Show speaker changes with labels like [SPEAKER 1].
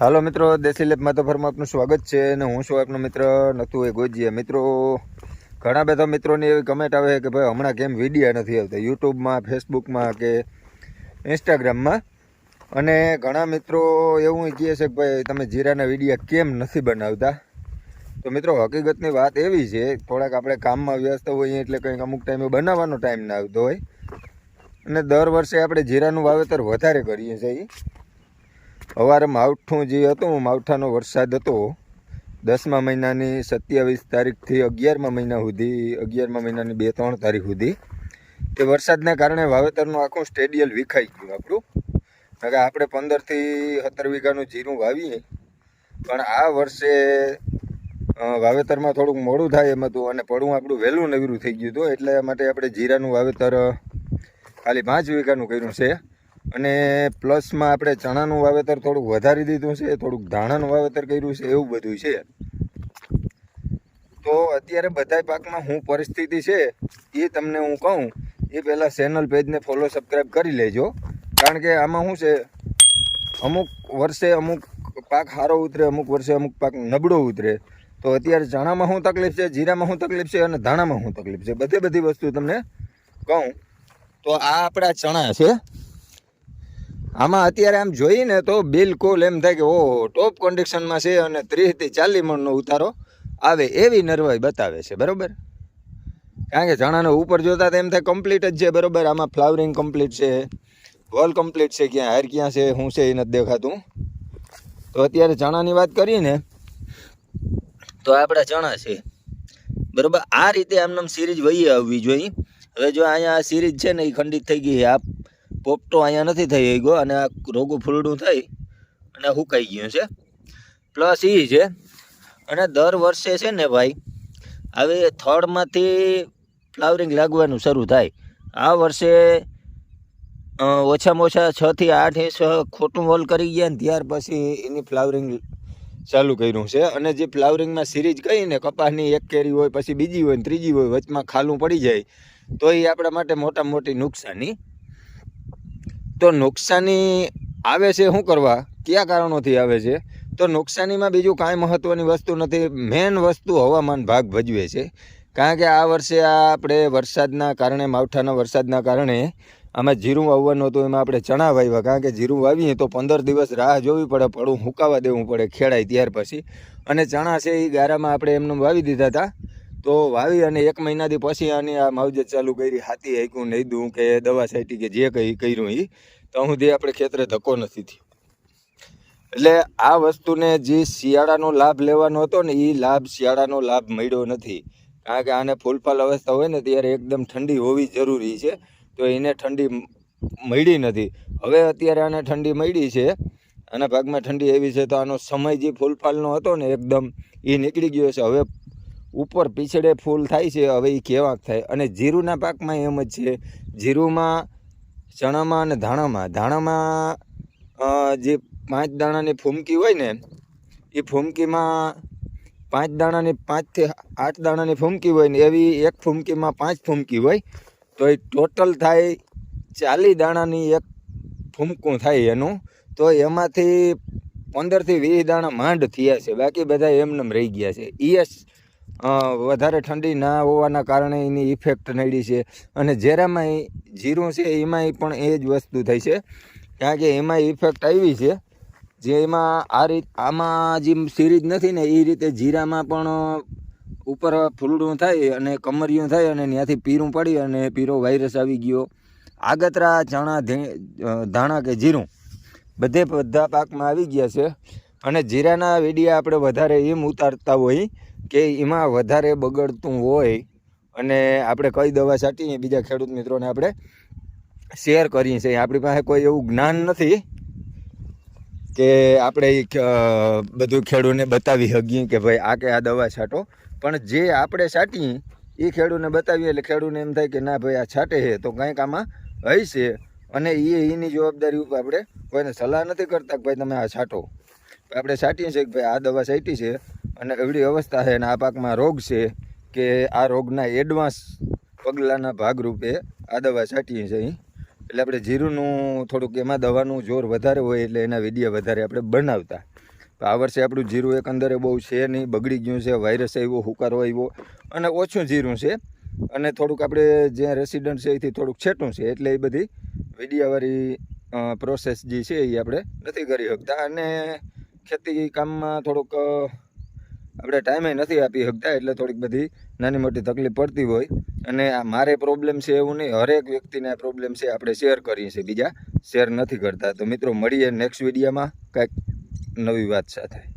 [SPEAKER 1] હાલો મિત્રો, દેશી લેબ માધવરમાં આપનું સ્વાગત છે અને હું છું આપનો મિત્ર નથુ ગોજીયા. મિત્રો, ઘણા બધા મિત્રોની એવી કમેન્ટ આવે કે ભાઈ હમણાં કેમ વિડીયો નથી આવતા યુટ્યુબમાં, ફેસબુકમાં કે ઇન્સ્ટાગ્રામમાં. અને ઘણા મિત્રો એવું કહે છે કે ભાઈ તમે જીરાના વિડીયો કેમ નથી બનાવતા. તો મિત્રો, હકીકતની વાત એવી છે, થોડાક આપણે કામમાં વ્યસ્ત હોઈએ એટલે કંઈક અમુક ટાઈમે બનાવવાનો ટાઈમ ના આવતો હોય. અને દર વર્ષે આપણે જીરાનું વાવેતર વધારે કરીએ છીએ. સવારે માવઠું જે હતું, માવઠાનો વરસાદ હતો 10મા મહિનાની 27 તારીખથી 11મા મહિના સુધી, 11મા મહિનાની 2-3 તારીખ સુધી. તે વરસાદના કારણે વાવેતરનું આખું સ્ટેડિયલ વિખાઈ ગયું આપણું. કારણ કે આપણે 15થી 17 વીઘાનું જીરું વાવીએ, પણ આ વર્ષે વાવેતરમાં થોડુંક મોડું થાય એમ હતું અને પડવું આપણું વહેલું નવીરું થઈ ગયું હતું. એટલે માટે આપણે જીરાનું વાવેતર ખાલી 5 વીઘાનું કર્યું છે. અને પ્લસમાં આપણે ચણાનું વાવેતર થોડુંક વધારી દીધું છે, થોડુંક ધાણાનું વાવેતર કર્યું છે, એવું બધું છે. તો અત્યારે બધા પાકમાં શું પરિસ્થિતિ છે એ તમને હું કહું એ પહેલાં ચેનલ પેજને ફોલો સબસ્ક્રાઈબ કરી લેજો. કારણ કે આમાં શું છે, અમુક વર્ષે અમુક પાક સારો ઉતરે, અમુક વર્ષે અમુક પાક નબળો ઉતરે. તો અત્યારે ચણામાં શું તકલીફ છે, જીરામાં શું તકલીફ છે અને ધાણામાં શું તકલીફ છે, બધી વસ્તુ તમને કહું. તો આ આપણા ચણા છે. આમાં અત્યારે આમ જોઈએ ને તો બિલકુલ એમ થાય કે ઓહો, ટોપ કન્ડિશનમાં છે અને 30થી 40 મણનો ઉતારો આવે એવી નરવાઈ બતાવે છે, બરાબર. કારણ કે ચણાનો ઉપર જોતા તો એમ થાય કમ્પ્લીટ જ છે, બરાબર. આમાં ફ્લાવરિંગ કમ્પ્લીટ છે, વોલ કમ્પ્લીટ છે, ક્યાં હાર ક્યાં છે, શું છે એ નથી દેખાતું. તો અત્યારે ચણાની વાત કરીએ ને તો આપણા ચણા છે, બરાબર. આ રીતે આમનામ સિરીઝ વહી આવવી જોઈએ. હવે જો અહીંયા આ સિરીઝ છે ને એ ખંડિત થઈ ગઈ. આ પોપટો અહીંયા નથી થઈ ગયો અને આ રોગું ફૂલડું થઈ અને હુકાઈ ગયું છે. પ્લસ એ છે, અને દર વર્ષે છે ને ભાઈ હવે થડમાંથી ફ્લાવરિંગ લાગવાનું શરૂ થાય. આ વર્ષે ઓછામાં ઓછા 6 થી 8 ઇંચ ખોટું વોલ કરી ગયા ને ત્યાર પછી એની ફ્લાવરિંગ ચાલુ કર્યું છે. અને જે ફ્લાવરિંગમાં સિરીઝ કહીને કપાસની એક કેરી હોય, પછી બીજી હોય ને ત્રીજી હોય, વચમાં ખાલું પડી જાય તો એ આપણા માટે મોટામાં મોટી નુકસાની. તો નુકસાની આવે છે શું કરવા, કયા કારણોથી આવે છે? તો નુકસાનીમાં બીજું કાંઈ મહત્ત્વની વસ્તુ નથી. મેન વસ્તુ હવામાન ભાગ ભજવે છે. કારણ કે આ વર્ષે આપણે વરસાદના કારણે, માવઠાના વરસાદના કારણે આમાં જીરું વાવવાનું હતું, એમાં આપણે ચણા વાવ્યા. કારણ કે જીરું વાવીએ તો 15 દિવસ રાહ જોવી પડે, પડું હુકાવા દેવું પડે, ખેડાય ત્યાર પછી. અને ચણા છે એ ગારામાં આપણે એમને વાવી દીધા હતા. તો વાવી અને 1 મહિનાથી પછી આની આ માવજત ચાલુ કરી, હાથી હાંક્યું, નહીં દઉં કે દવા છાંટી કે જે કંઈ કર્યું એ તો સુધી આપણે ખેતરે ધક્કો નથી થયો. એટલે આ વસ્તુને જે શિયાળાનો લાભ લેવાનો હતો ને એ શિયાળાનો લાભ મળ્યો નથી. કારણ કે આને ફૂલફાલ અવસ્થા હોય ને ત્યારે એકદમ ઠંડી હોવી જરૂરી છે, તો એને ઠંડી મળી નથી. હવે અત્યારે આને ઠંડી મળી છે, આના ભાગમાં ઠંડી એવી છે તો આનો સમય જે ફૂલફાલનો હતો ને એકદમ એ નીકળી ગયો છે. હવે ઉપર પીછડે ફૂલ થાય છે, હવે એ કેવાક થાય. અને જીરુંના પાકમાં એમ જ છે, જીરુંમાં, ચણામાં અને ધાણામાં જે 5 દાણાની ફૂમકી હોય ને એ ફૂમકીમાં 5 દાણાની, 5 થી 8 દાણાની ફૂમકી હોય ને એવી એક ફૂમકીમાં 5 ફૂમકી હોય તો એ ટોટલ થાય 40 દાણાની એક ફૂમકું થાય એનું. તો એમાંથી 15 થી 20 દાણા માંડ થયા છે, બાકી બધા એમનેમ રહી ગયા છે. વધારે ઠંડી ના હોવાના કારણે એની ઇફેક્ટ નડી છે. અને જેરામાં જીરું છે એમાં પણ એ જ વસ્તુ થઈ છે. કારણ કે એમાં ઇફેક્ટ આવી છે, જે એમાં આમાં જે સિરીઝ નથી ને એ રીતે જીરામાં પણ ઉપર ફૂલડું થાય અને કમરિયું થાય અને ત્યાંથી પીરું પડી અને પીરો વાયરસ આવી ગયો. આગતરા ચણા, ધાણા કે જીરું બધા પાકમાં આવી ગયા છે. અને જીરાના વિડીયા આપણે વધારે એમ ઉતારતા હોય કે એમાં વધારે બગડતું હોય અને આપણે કઈ દવા છાંટીએ બીજા ખેડૂત મિત્રોને આપણે શેર કરીએ છીએ. આપણી પાસે કોઈ એવું જ્ઞાન નથી કે આપણે બધું ખેડૂતને બતાવી શકીએ કે ભાઈ આ કે આ દવા છાંટો. પણ જે આપણે છાંટીએ એ ખેડૂતને બતાવીએ એટલે ખેડૂતને એમ થાય કે ના ભાઈ આ છાંટે છે તો કંઈક આમાં હશે. અને એની જવાબદારી ઉપર આપણે કોઈને સલાહ નથી કરતા કે ભાઈ તમે આ છાંટો. આપણે છાંટીએ છીએ કે ભાઈ આ દવા છાંટી છે અને એવડી અવસ્થા છે અને આ પાકમાં રોગ છે કે આ રોગના એડવાન્સ પગલાંના ભાગરૂપે આ દવા છાંટીએ છીએ. એટલે આપણે જીરુંનું થોડુંક એમાં દવાનું જોર વધારે હોય એટલે એના વિડીયો વધારે આપણે બનાવતા. આ વર્ષે આપણું જીરું એકંદરે બહુ છે નહીં, બગડી ગયું છે, વાયરસ આવ્યો, હુકારો આવ્યો અને ઓછું જીરું છે. અને થોડુંક આપણે જ્યાં રેસિડન્ટ છે એથી થોડુંક છેટું છે, એટલે એ બધી વીડિયાવાળી પ્રોસેસ જે છે એ આપણે નથી કરી શકતા. અને ખેતી કામમાં થોડુંક આપણે ટાઈમે નથી આપી શકતા, એટલે થોડીક બધી નાની મોટી તકલીફ પડતી હોય. અને આ મારે પ્રોબ્લેમ છે એવું નહીં, હરેક વ્યક્તિને આ પ્રોબ્લેમ છે, આપણે શેર કરીએ છીએ, બીજા શેર નથી કરતા. તો મિત્રો મળીએ નેક્સ્ટ વિડીયોમાં કાંઈક નવી વાત સાથે.